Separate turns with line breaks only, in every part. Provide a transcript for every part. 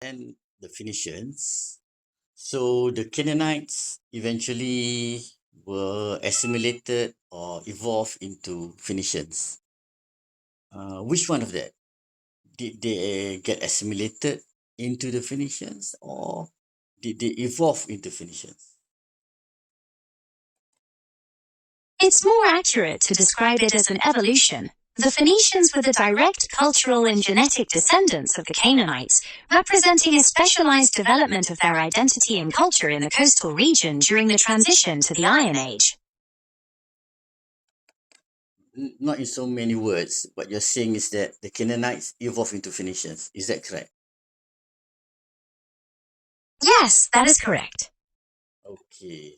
and the Phoenicians. So the Canaanites eventually were assimilated or evolved into Phoenicians. Which one of that? Did they get assimilated into the Phoenicians or did they evolve into Phoenicians?
It's more accurate to describe it as an evolution. The Phoenicians were the direct cultural and genetic descendants of the Canaanites, representing a specialized development of their identity and culture in the coastal region during the transition to the Iron Age.
Not in so many words, what you're saying is that the Canaanites evolved into Phoenicians. Is that correct?
Yes, that is correct.
Okay.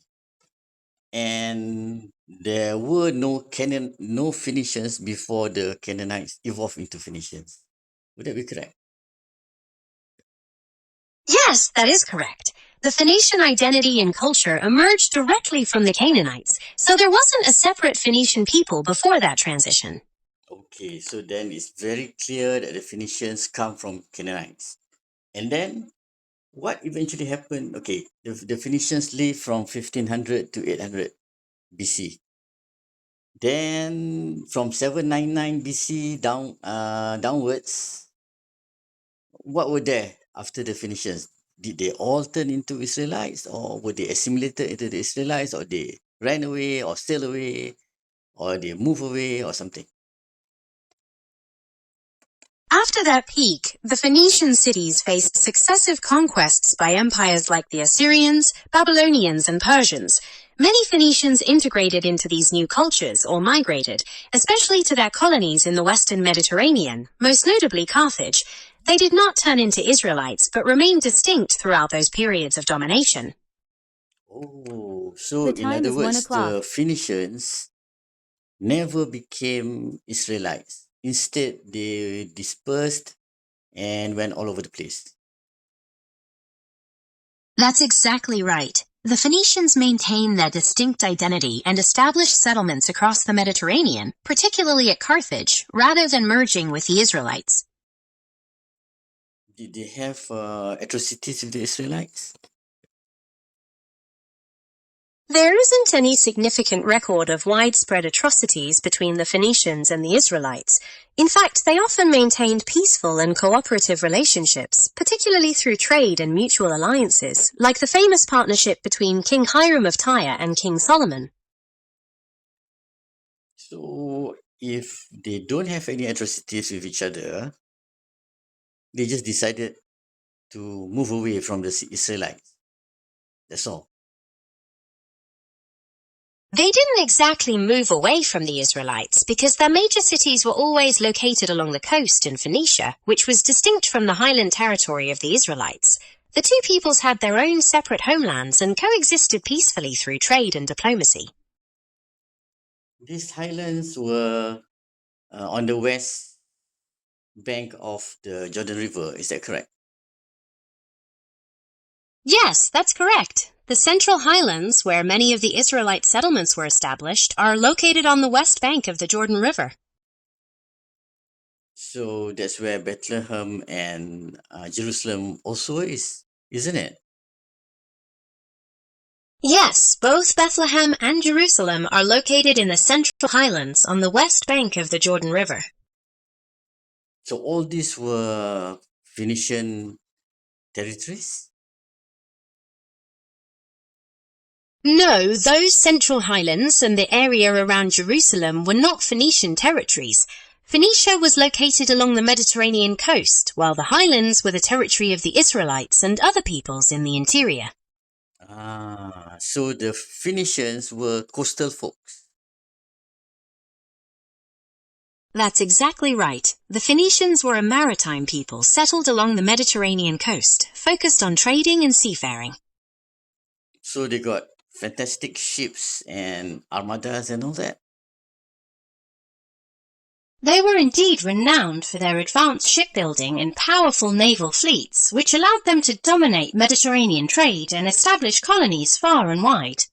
And there were no Phoenicians before the Canaanites evolved into Phoenicians. Would that be correct?
Yes, that is correct. The Phoenician identity and culture emerged directly from the Canaanites, so there wasn't a separate Phoenician people before that transition.
Okay, so then it's very clear that the Phoenicians come from Canaanites. And then what eventually happened? Okay, the Phoenicians lived from 1500 to 800 BC. Then from 799 BC downwards, what were there after the Phoenicians? Did they all turn into Israelites, or were they assimilated into the Israelites, or they ran away or sailed away, or they moved away or something?
After that peak, the Phoenician cities faced successive conquests by empires like the Assyrians, Babylonians, and Persians. Many Phoenicians integrated into these new cultures or migrated, especially to their colonies in the western Mediterranean, most notably Carthage. They did not turn into Israelites, but remained distinct throughout those periods of domination.
Oh, so
The
in
time
other
is 1
words,
o'clock.
the Phoenicians never became Israelites. Instead, they dispersed and went all over the place.
That's exactly right. The Phoenicians maintained their distinct identity and established settlements across the Mediterranean, particularly at Carthage, rather than merging with the Israelites.
Did they have atrocities with the Israelites?
There isn't any significant record of widespread atrocities between the Phoenicians and the Israelites. In fact, they often maintained peaceful and cooperative relationships, particularly through trade and mutual alliances, like the famous partnership between King Hiram of Tyre and King Solomon.
So if they don't have any atrocities with each other, they just decided to move away from the Israelites. That's all.
They didn't exactly move away from the Israelites because their major cities were always located along the coast in Phoenicia, which was distinct from the highland territory of the Israelites. The two peoples had their own separate homelands and coexisted peacefully through trade and diplomacy.
These highlands were on the west bank of the Jordan River. Is that correct?
Yes, that's correct. The Central Highlands, where many of the Israelite settlements were established, are located on the west bank of the Jordan River.
So that's where Bethlehem and Jerusalem also is, isn't it?
Yes, both Bethlehem and Jerusalem are located in the Central Highlands on the west bank of the Jordan River.
So all these were Phoenician territories?
No, those Central Highlands and the area around Jerusalem were not Phoenician territories. Phoenicia was located along the Mediterranean coast, while the highlands were the territory of the Israelites and other peoples in the interior.
So the Phoenicians were coastal folks.
That's exactly right. The Phoenicians were a maritime people settled along the Mediterranean coast, focused on trading and seafaring.
So they got fantastic ships and armadas and all that.
They were indeed renowned for their advanced shipbuilding and powerful naval fleets, which allowed them to dominate Mediterranean trade and establish colonies far and wide.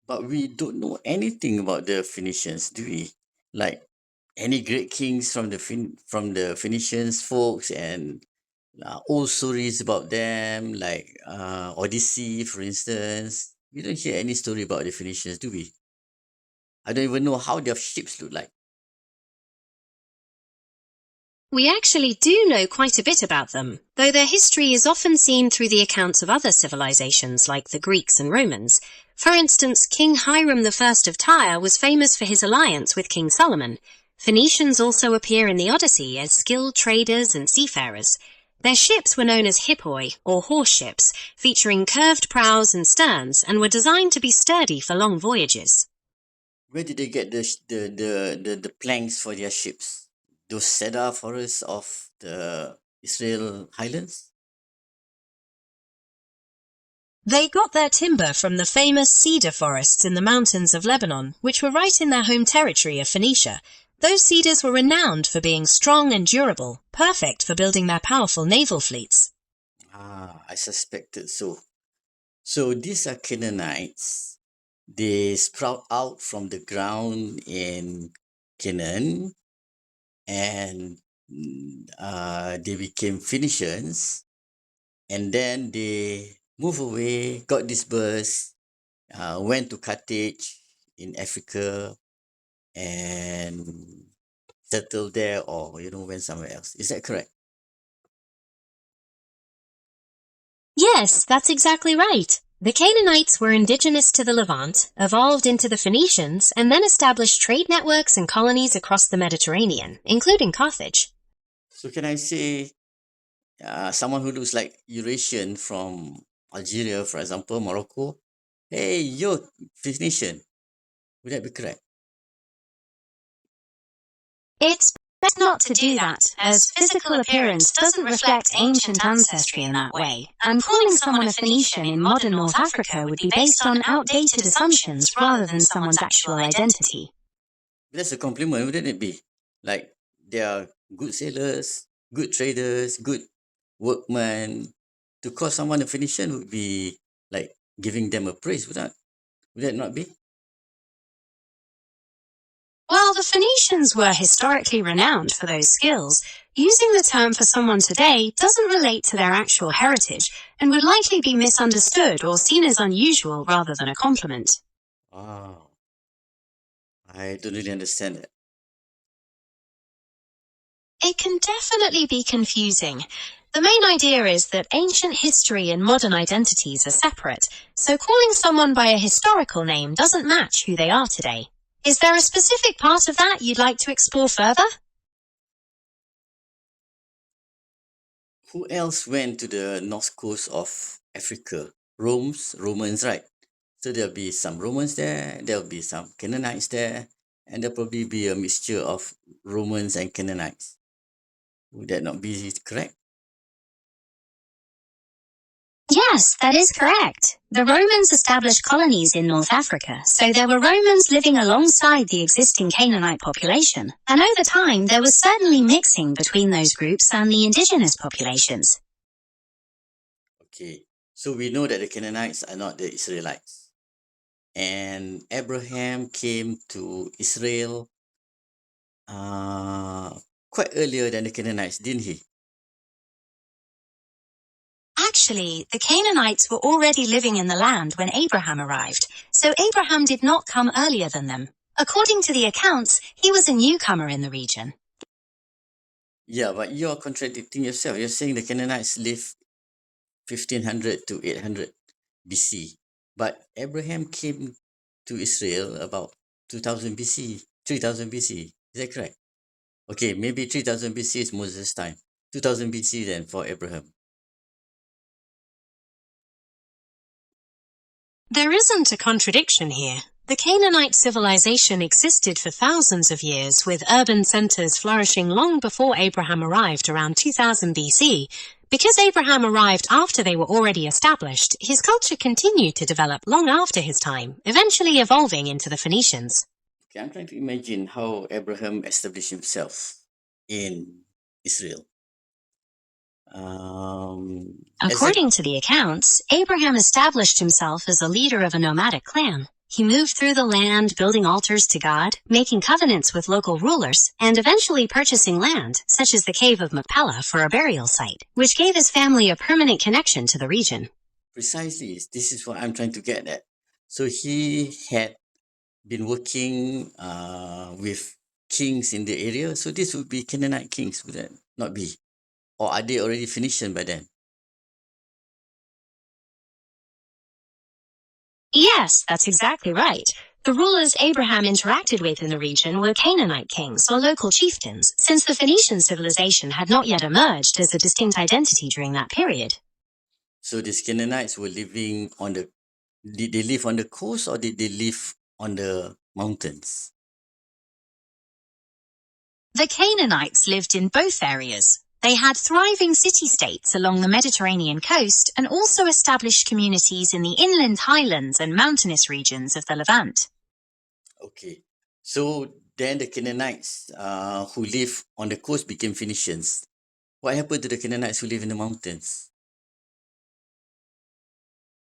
But we don't know anything about the Phoenicians, do we? Like any great kings from the Phoenicians folks and old stories about them, like Odyssey, for instance. We don't hear any story about the Phoenicians, do we? I don't even know how their ships look like.
We actually do know quite a bit about them, though their history is often seen through the accounts of other civilizations like the Greeks and Romans. For instance, King Hiram I of Tyre was famous for his alliance with King Solomon. Phoenicians also appear in the Odyssey as skilled traders and seafarers. Their ships were known as hippoi, or horse ships, featuring curved prows and sterns, and were designed to be sturdy for long voyages.
Where did they get the planks for their ships? Those cedar forests of the Israel highlands?
They got their timber from the famous cedar forests in the mountains of Lebanon, which were right in their home territory of Phoenicia. Those cedars were renowned for being strong and durable, perfect for building their powerful naval fleets.
I suspected so. So these are Canaanites. They sprout out from the ground in Canaan, and they became Phoenicians, and then they moved away, got dispersed, went to Carthage in Africa, and settled there, or went somewhere else. Is that correct?
Yes, that's exactly right. The Canaanites were indigenous to the Levant, evolved into the Phoenicians, and then established trade networks and colonies across the Mediterranean, including Carthage.
So can I say someone who looks like Eurasian from Algeria, for example, Morocco, hey, you're Phoenician. Would that be correct?
It's best not to do that, as physical appearance doesn't reflect ancient ancestry in that way, and calling someone a Phoenician in modern North Africa would be based on outdated assumptions rather than someone's actual identity.
That's a compliment, wouldn't it be? Like, they are good sailors, good traders, good workmen. To call someone a Phoenician would be like giving them a praise, would that not be?
While the Phoenicians were historically renowned for those skills, using the term for someone today doesn't relate to their actual heritage and would likely be misunderstood or seen as unusual rather than a compliment.
Wow. I don't really understand that.
It can definitely be confusing. The main idea is that ancient history and modern identities are separate, so calling someone by a historical name doesn't match who they are today. Is there a specific part of that you'd like to explore further?
Who else went to the north coast of Africa? Romans, right? So there'll be some Romans there, there'll be some Canaanites there, and there'll probably be a mixture of Romans and Canaanites. Would that not be correct?
Yes, that is correct. The Romans established colonies in North Africa, so there were Romans living alongside the existing Canaanite population, and over time there was certainly mixing between those groups and the indigenous populations.
Okay, so we know that the Canaanites are not the Israelites. And Abraham came to Israel quite earlier than the Canaanites, didn't he?
Actually, the Canaanites were already living in the land when Abraham arrived, so Abraham did not come earlier than them. According to the accounts, he was a newcomer in the region.
Yeah, but you're contradicting yourself. You're saying the Canaanites lived 1500 to 800 BC, but Abraham came to Israel about 2000 BC, 3000 BC. Is that correct? Okay, maybe 3000 BC is Moses' time. 2000 BC then for Abraham.
There isn't a contradiction here. The Canaanite civilization existed for thousands of years, with urban centers flourishing long before Abraham arrived around 2000 BC. Because Abraham arrived after they were already established, his culture continued to develop long after his time, eventually evolving into the Phoenicians.
Okay, I'm trying to imagine how Abraham established himself in Israel.
According to the accounts, Abraham established himself as a leader of a nomadic clan. He moved through the land, building altars to God, making covenants with local rulers, and eventually purchasing land, such as the Cave of Machpelah, for a burial site, which gave his family a permanent connection to the region.
Precisely, this is what I'm trying to get at. So he had been working with kings in the area. So this would be Canaanite kings, would that not be? Or are they already Phoenician by then?
Yes, that's exactly right. The rulers Abraham interacted with in the region were Canaanite kings or local chieftains, since the Phoenician civilization had not yet emerged as a distinct identity during that period.
So these Canaanites were living on the, did they live on the coast or did they live on the mountains?
The Canaanites lived in both areas. They had thriving city-states along the Mediterranean coast and also established communities in the inland highlands and mountainous regions of the Levant.
Okay. So then the Canaanites who live on the coast became Phoenicians. What happened to the Canaanites who live in the mountains?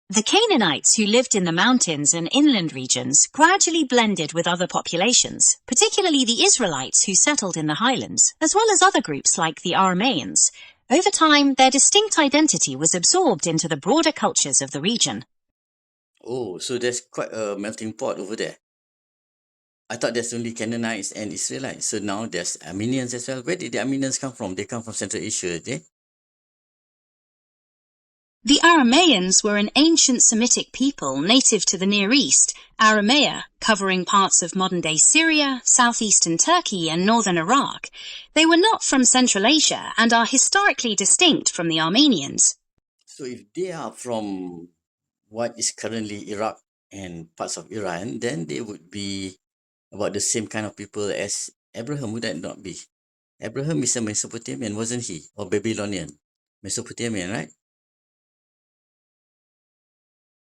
The Canaanites who lived in the mountains and inland regions gradually blended with other populations, particularly the Israelites who settled in the highlands, as well as other groups like the Aramaeans. Over time, their distinct identity was absorbed into the broader cultures of the region.
Oh, so there's quite a melting pot over there. I thought there's only Canaanites and Israelites. So now there's Armenians as well. Where did the Armenians come from? They come from Central Asia, eh?
The Aramaeans were an ancient Semitic people native to the Near East, Aramea, covering parts of modern-day Syria, southeastern Turkey and northern Iraq. They were not from Central Asia and are historically distinct from the Armenians.
So if they are from what is currently Iraq and parts of Iran, then they would be about the same kind of people as Abraham, would that not be? Abraham is a Mesopotamian, wasn't he? Or Babylonian? Mesopotamian, right?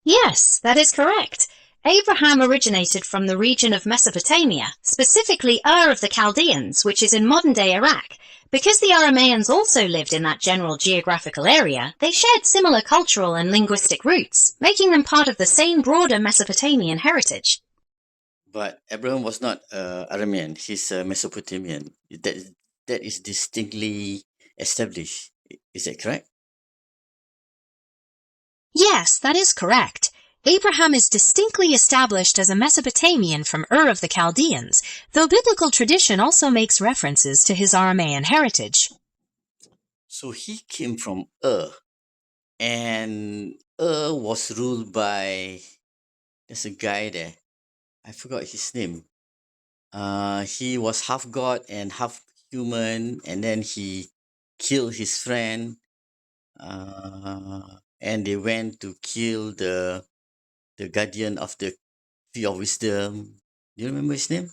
Yes, that is correct. Abraham originated from the region of Mesopotamia, specifically Ur of the Chaldeans, which is in modern-day Iraq. Because the Aramaeans also lived in that general geographical area, they shared similar cultural and linguistic roots, making them part of the same broader Mesopotamian heritage.
But Abraham was not Aramean, he's a Mesopotamian. That is distinctly established. Is that correct?
Yes, that is correct. Abraham is distinctly established as a Mesopotamian from Ur of the Chaldeans, though biblical tradition also makes references to his Aramaean heritage.
So he came from Ur, and Ur was ruled by, there's a guy there, I forgot his name. He was half god and half human, and then he killed his friend, and they went to kill the guardian of the tree of wisdom. Do you remember his name?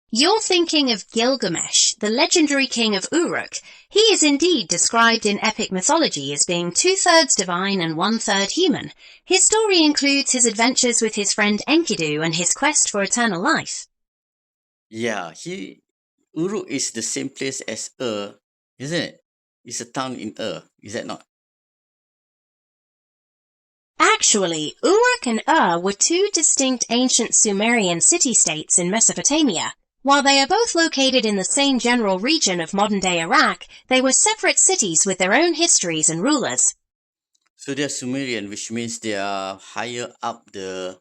You're thinking of Gilgamesh, the legendary king of Uruk. He is indeed described in epic mythology as being 2/3 divine and 1/3 human. His story includes his adventures with his friend Enkidu and his quest for eternal life.
Yeah, Uruk is the same place as Ur, isn't it? It's a town in Ur, is that not?
Actually, Uruk and Ur were two distinct ancient Sumerian city-states in Mesopotamia. While they are both located in the same general region of modern-day Iraq, they were separate cities with their own histories and rulers.
So they're Sumerian, which means they are higher up the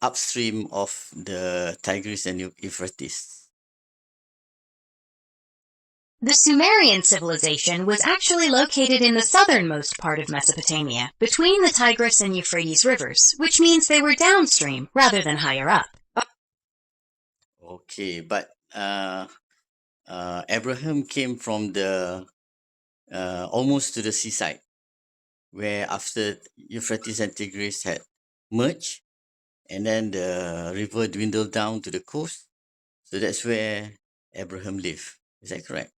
upstream of the Tigris and Euphrates.
The Sumerian civilization was actually located in the southernmost part of Mesopotamia, between the Tigris and Euphrates rivers, which means they were downstream rather than higher up.
Okay, but Abraham came from the almost to the seaside, where after Euphrates and Tigris had merged, and then the river dwindled down to the coast. So that's where Abraham lived. Is that correct?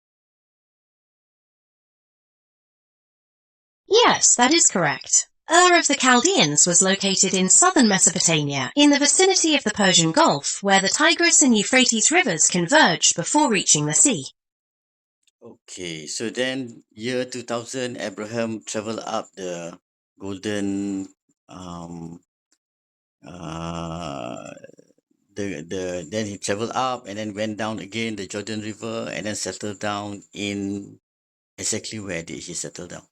Yes, that is correct. Ur of the Chaldeans was located in southern Mesopotamia, in the vicinity of the Persian Gulf, where the Tigris and Euphrates rivers converged before reaching the sea.
Okay, so then year 2000, Abraham traveled up the Golden Um, uh, then he traveled up and then went down again the Jordan River and then settled down in exactly where did he settle down?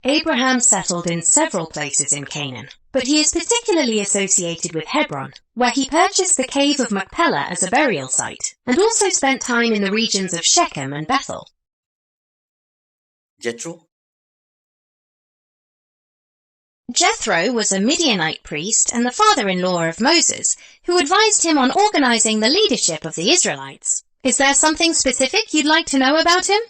Abraham settled in several places in Canaan, but he is particularly associated with Hebron, where he purchased the cave of Machpelah as a burial site, and also spent time in the regions of Shechem and Bethel.
Jethro?
Jethro was a Midianite priest and the father-in-law of Moses, who advised him on organizing the leadership of the Israelites. Is there something specific you'd like to know about him?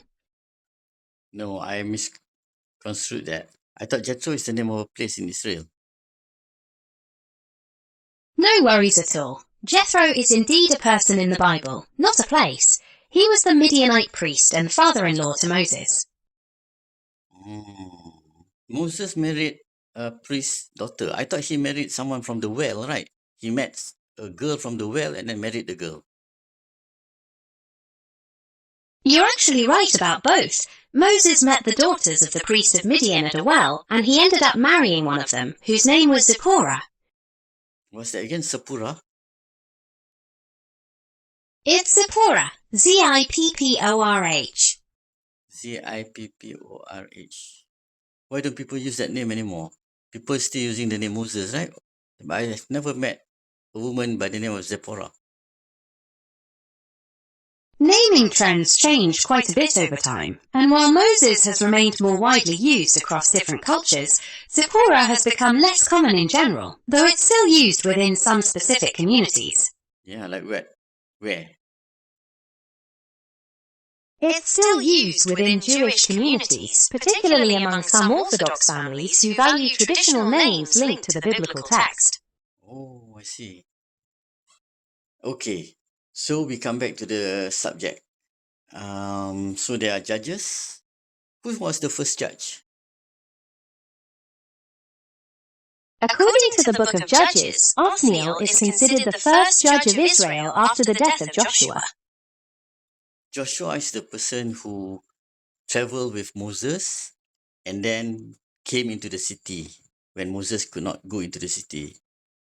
No, I misconstrued that. I thought Jethro is the name of a place in Israel.
No worries at all. Jethro is indeed a person in the Bible, not a place. He was the Midianite priest and father-in-law to Moses.
Moses married a priest's daughter. I thought he married someone from the well, right? He met a girl from the well and then married the girl.
You're actually right about both. Moses met the daughters of the priest of Midian at a well, and he ended up marrying one of them, whose name was Zipporah.
What's that again? Sapura?
It's Zipporah, Zipporah.
Zipporh. Why don't people use that name anymore? People still using the name Moses, right? But I have never met a woman by the name of Zipporah.
Naming trends changed quite a bit over time, and while Moses has remained more widely used across different cultures, Zipporah has become less common in general, though it's still used within some specific communities.
Yeah, like what? Where?
It's still used within Jewish communities, particularly among some Orthodox families who value traditional names linked to the biblical text.
Oh, I see. Okay, so we come back to the subject. So there are judges. Who was the first judge?
According to the book of Judges, Othniel is considered the first judge of Israel after the death of Joshua.
Joshua is the person who traveled with Moses and then came into the city when Moses could not go into the city.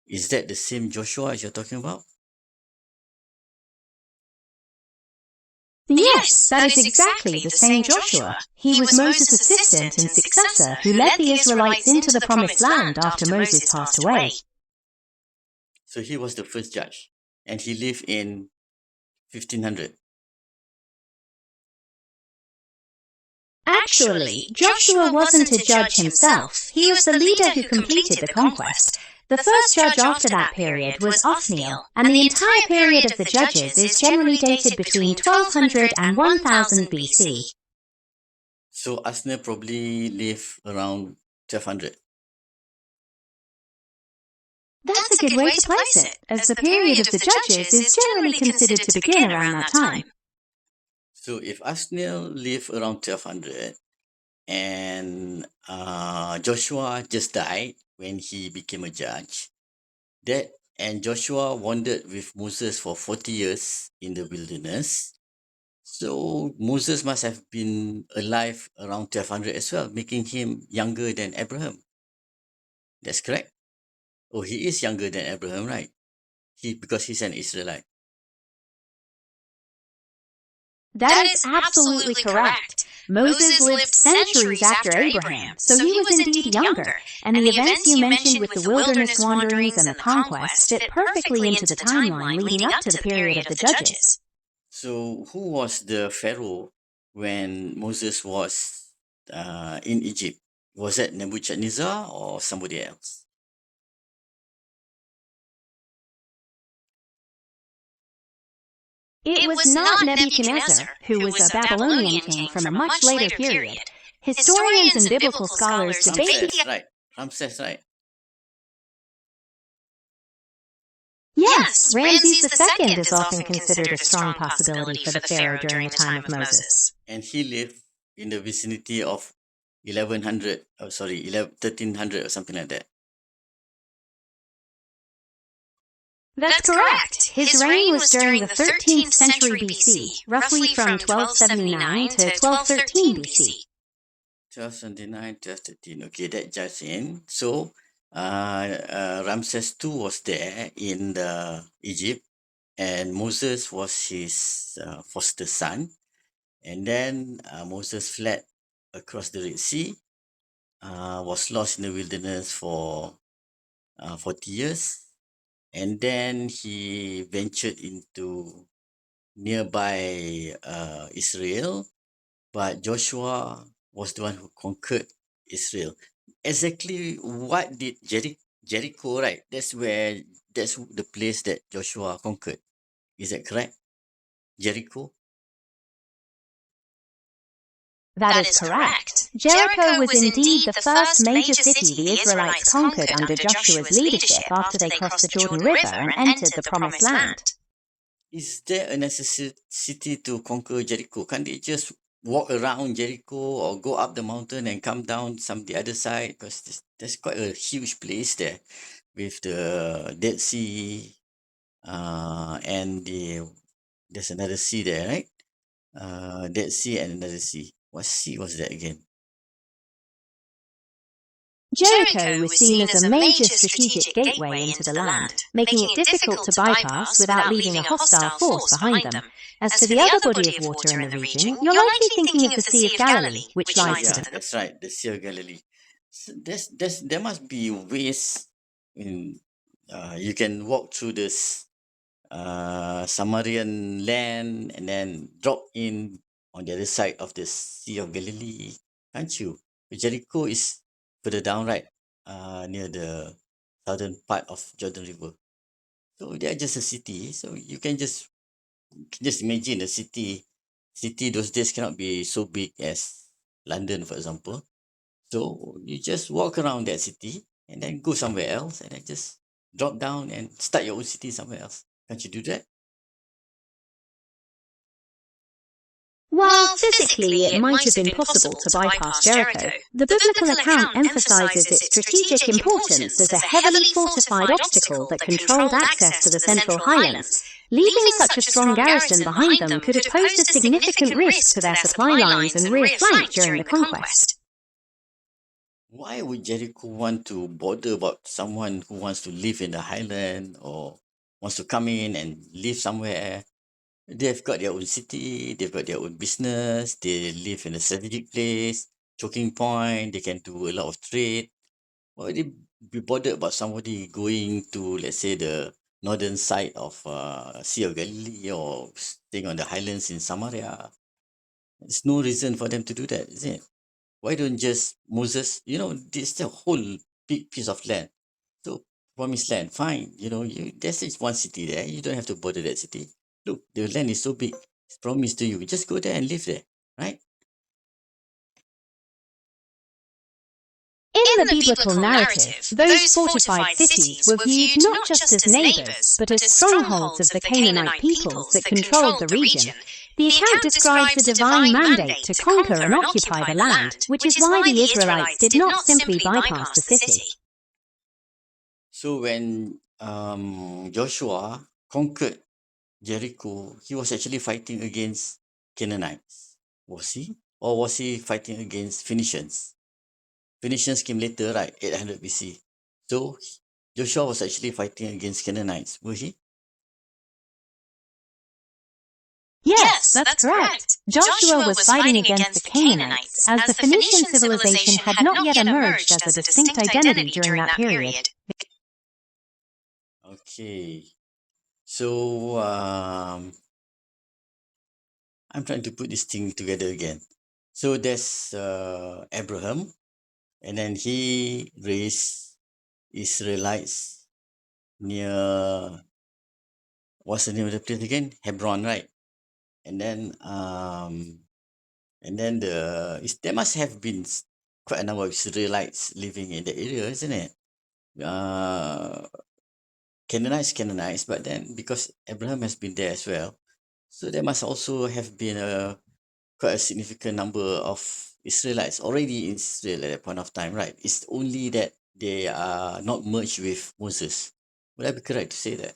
Is that the same Joshua as you're talking about?
Yes, that is exactly the same Joshua. He was Moses' assistant and successor who led the Israelites into the Promised Land after Moses passed away.
So he was the first judge and he lived in 1500.
Actually, Joshua wasn't a judge himself. He was the leader who completed the conquest. The first judge after that period was Othniel, and the entire period of the judges is generally dated between 1200 and 1000 BC.
So Othniel probably lived around 1200.
That's a good way to place it, as the period of the judges is generally considered to begin around that time.
So if Othniel lived around 1200 and Joshua just died when he became a judge, and Joshua wandered with Moses for 40 years in the wilderness, so Moses must have been alive around 1200 as well, making him younger than Abraham. That's correct? Oh, he is younger than Abraham, right? Because he's an Israelite.
That is absolutely correct. Moses lived centuries after Abraham, so he was indeed younger, and the events you mentioned with the wilderness wanderings and the conquest fit perfectly into the timeline leading up to the period of the judges.
So who was the Pharaoh when Moses was in Egypt? Was that Nebuchadnezzar or somebody else?
It was not Nebuchadnezzar, who was a Babylonian king from a much later period. Historians and biblical scholars debate.
Ramses, right?
Yes, Ramses II is often considered a strong possibility for the pharaoh during the time of Moses.
And he lived in the vicinity of 1300 or something like that.
That's correct. His reign was during the 13th century BC, roughly from 1279 to 1213 BC.
1229, 1213. Okay, that just in. So, Ramses II was there in the Egypt, and Moses was his foster son. And then Moses fled across the Red Sea, was lost in the wilderness for 40 years, and then he ventured into nearby Israel, but Joshua was the one who conquered Israel. Exactly what did Jericho, right? That's the place that Joshua conquered. Is that correct? Jericho?
That is correct. Jericho was indeed the first major city the Israelites conquered under Joshua's leadership after they crossed the Jordan River and entered the Promised Land.
Is there a necessity to conquer Jericho? Can't they just walk around Jericho or go up the mountain and come down the other side? Because there's quite a huge place there with the Dead Sea, and there's another sea there, right? Dead Sea and another sea. What sea was that again?
Jericho was seen as a major strategic gateway into the land, making it difficult to bypass without leaving a hostile force behind them. As for the other body of water in the region, you're likely thinking of the Sea of Galilee, which lies to the...
That's right, the Sea of Galilee. So there must be ways in you can walk through this Samarian land and then drop in on the other side of the Sea of Galilee, can't you? Jericho is further down, right? Near the southern part of Jordan River. So they are just a city. So you can just imagine a city. City those days cannot be so big as London, for example. So you just walk around that city and then go somewhere else and then just drop down and start your own city somewhere else. Can't you do that?
While physically it might have been possible to bypass Jericho, the biblical account emphasizes its strategic importance as a heavily fortified obstacle that controlled access to the Central Highlands. Leaving such a strong garrison behind them could have posed a significant risk to their supply lines and rear flank during the conquest.
Why would Jericho want to bother about someone who wants to live in the highland or wants to come in and live somewhere? They've got their own city, they've got their own business, they live in a strategic place, choking point, they can do a lot of trade. Why would they be bothered about somebody going to, let's say, the northern side of Sea of Galilee or staying on the highlands in Samaria? There's no reason for them to do that, is it? Why don't just Moses, this is a whole big piece of land. So promised land, fine. There's just one city there. You don't have to bother that city. Look, the land is so big. It's promised to you. Just go there and live there, right?
In the biblical narrative, those fortified cities were viewed not just as neighbors, but as strongholds of the Canaanite peoples that controlled the region. The account describes a divine mandate to conquer and occupy the land, which is why the Israelites did not simply bypass the city.
So when Joshua conquered Jericho, he was actually fighting against Canaanites. Was he? Or was he fighting against Phoenicians? Phoenicians came later, right? 800 BC. So Joshua was actually fighting against Canaanites, was he?
Yes, that's correct. Joshua was fighting against the Canaanites, as the Phoenician civilization had not yet emerged as a distinct identity during that period.
Okay. So I'm trying to put this thing together again. So there's Abraham, and then he raised Israelites near, what's the name of the place again? Hebron, right? And then there must have been quite a number of Israelites living in the area, isn't it? Canaanites, but then because Abraham has been there as well, so there must also have been quite a significant number of Israelites already in Israel at that point of time, right? It's only that they are not merged with Moses. Would I be correct to say that?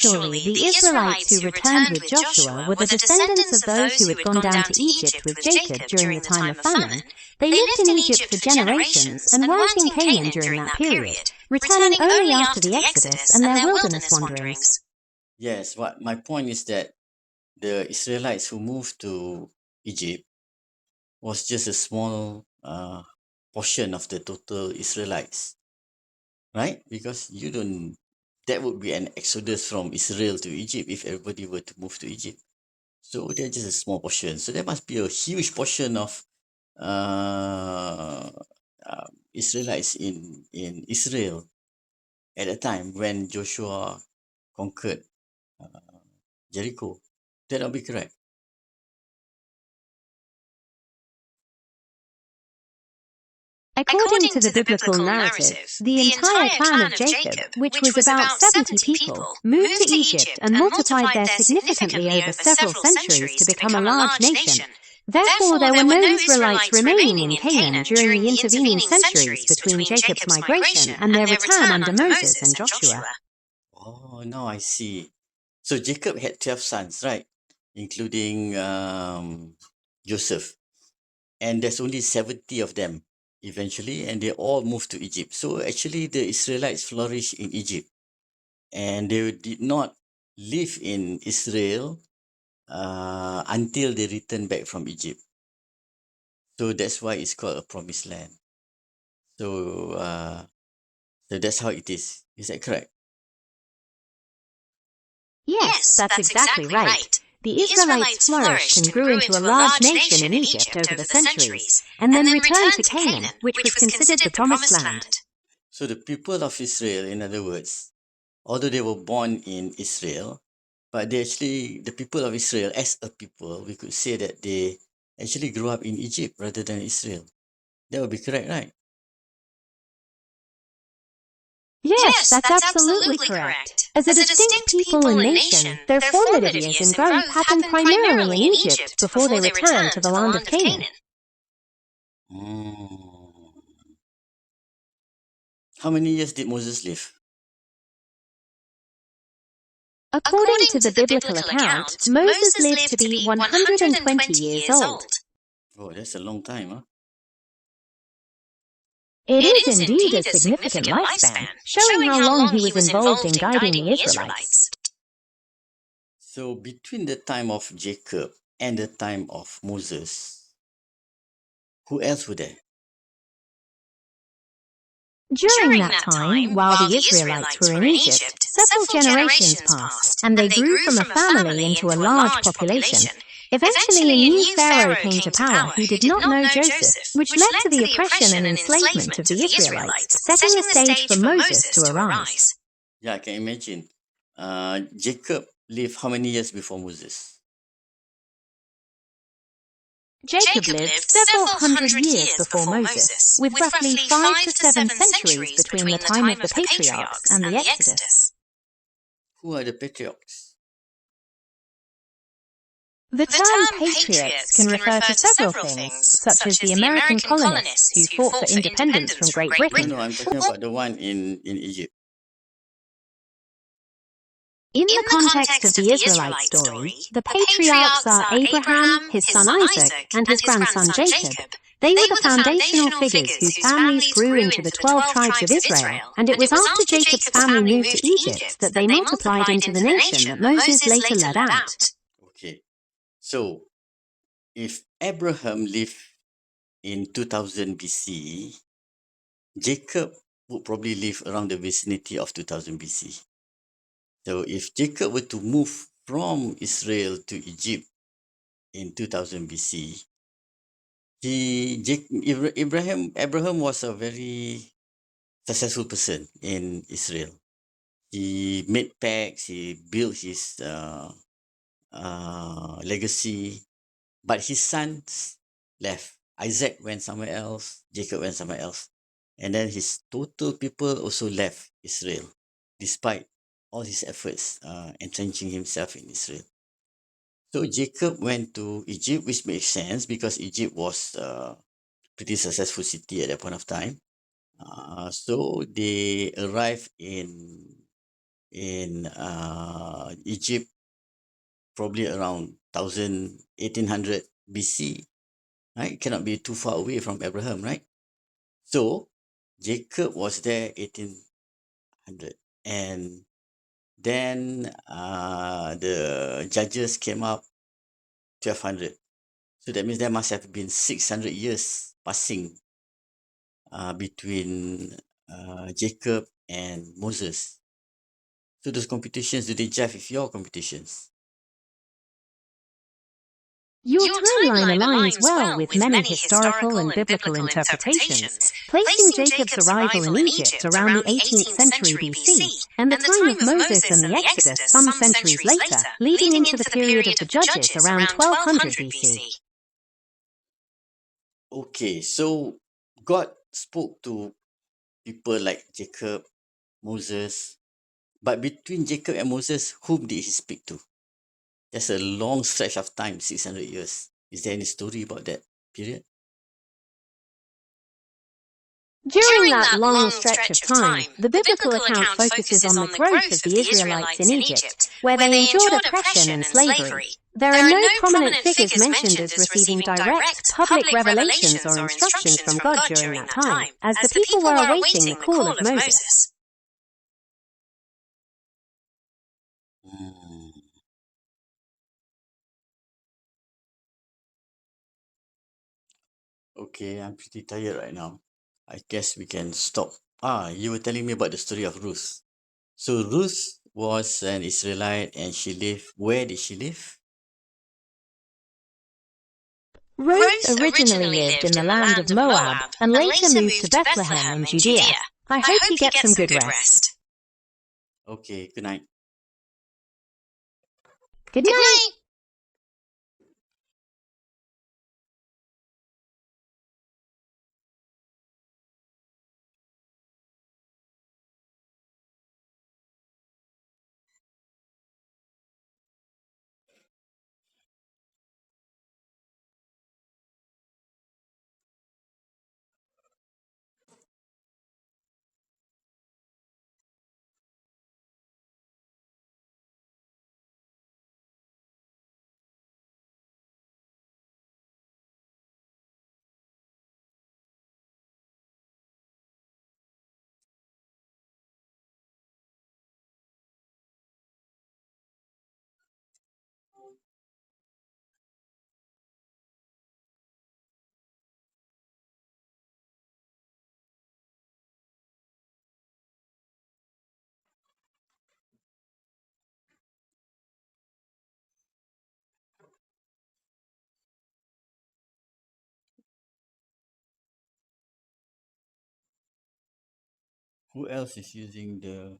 Actually, the Israelites who returned with Joshua were the descendants of those who had gone down to Egypt with Jacob during the time of famine. They lived in Egypt for generations and weren't in Canaan during that period, returning only after the Exodus and their wilderness wanderings.
Yes, what my point is that the Israelites who moved to Egypt was just a small portion of the total Israelites, right? Because you don't, that would be an exodus from Israel to Egypt if everybody were to move to Egypt. So they're just a small portion. So there must be a huge portion of uh, Israelites in Israel at the time when Joshua conquered Jericho. That will be correct.
According to the biblical narrative, the entire clan of Jacob, which was about 70 people, moved to Egypt and multiplied there significantly over several centuries to become a large nation. Therefore, there were no Israelites remaining in Canaan during the intervening centuries between Jacob's migration and their return under Moses and Joshua.
Oh, now I see. So Jacob had 12 sons, right? Including Joseph. And there's only 70 of them eventually, and they all moved to Egypt. So actually, the Israelites flourished in Egypt, and they did not live in Israel until they returned back from Egypt. So that's why it's called a promised land. So, so that's how it is. Is that correct?
Yes, that's exactly right. The Israelites flourished and grew into a large nation in Egypt over the centuries, and then returned to Canaan, which was considered the Promised Land.
So the people of Israel, in other words, although they were born in Israel, but they actually, the people of Israel as a people, we could say that they actually grew up in Egypt rather than Israel. That would be correct, right?
Yes, that's absolutely correct. As a distinct people and nation, their formative years in growth happened primarily in Egypt before they returned to the land of Canaan.
Mm. How many years did Moses live?
According to the biblical account, Moses lived to be 120 years old.
Oh, that's a long time, huh?
It is indeed a significant lifespan, showing how long he was involved in guiding the Israelites.
So between the time of Jacob and the time of Moses, who else were there?
During that time, while the Israelites were in Egypt, several generations passed, and they grew from a family into a large population. Eventually, a new pharaoh came to power who did not know Joseph, which led to the oppression and enslavement of the Israelites, setting the stage for Moses to arise.
Yeah, I can imagine. Jacob lived how many years before Moses?
Jacob lived several hundred years before Moses, with roughly 5 to 7 centuries between the time of the patriarchs and the Exodus.
Who are the patriarchs?
The term patriots can refer to several things, such as the American colonists who fought for independence from Great Britain.
No, I'm talking about the one in Egypt.
In the context of the Israelite story, the patriarchs are Abraham, his son Isaac, and his grandson Jacob. They were the foundational figures whose families grew into the 12 tribes of Israel, and it was after Jacob's family moved to Egypt that they multiplied into the nation that Moses later led out.
Okay. So, if Abraham lived in 2000 BC, Jacob would probably live around the vicinity of 2000 BC. So, if Jacob were to move from Israel to Egypt in 2000 BC, Abraham was a very successful person in Israel. He made pacts, he built his legacy, but his sons left. Isaac went somewhere else, Jacob went somewhere else. And then his total people also left Israel, despite all his efforts entrenching himself in Israel. So Jacob went to Egypt, which makes sense because Egypt was a pretty successful city at that point of time. So they arrived in in Egypt, probably around 1800 BC, right? Cannot be too far away from Abraham, right? So Jacob was there 1800, and then the judges came up 1200. So that means there must have been 600 years passing between Jacob and Moses. So those competitions, do they jive with your competitions?
Your timeline aligns well with many historical and biblical interpretations, placing Jacob's arrival in Egypt around the 18th century BC and the time of Moses and the Exodus some centuries later, leading into the period of the Judges around 1200 BC.
Okay, so God spoke to people like Jacob, Moses, but between Jacob and Moses, whom did he speak to? That's a long stretch of time, 600 years. Is there any story about that period?
During that long stretch of time, the biblical account focuses on the growth of the Israelites in Egypt, where they endured oppression and slavery. There are no prominent figures mentioned as receiving direct public revelations or instructions from God during that time, as the people were awaiting the call of Moses.
Hmm. Okay, I'm pretty tired right now. I guess we can stop. You were telling me about the story of Ruth. So Ruth was an Israelite and she lived, where did she live?
Ruth originally lived in the land of Moab and later moved to Bethlehem in Judea. I hope you get some good rest.
Okay, good night.
Good night.
Who else is using the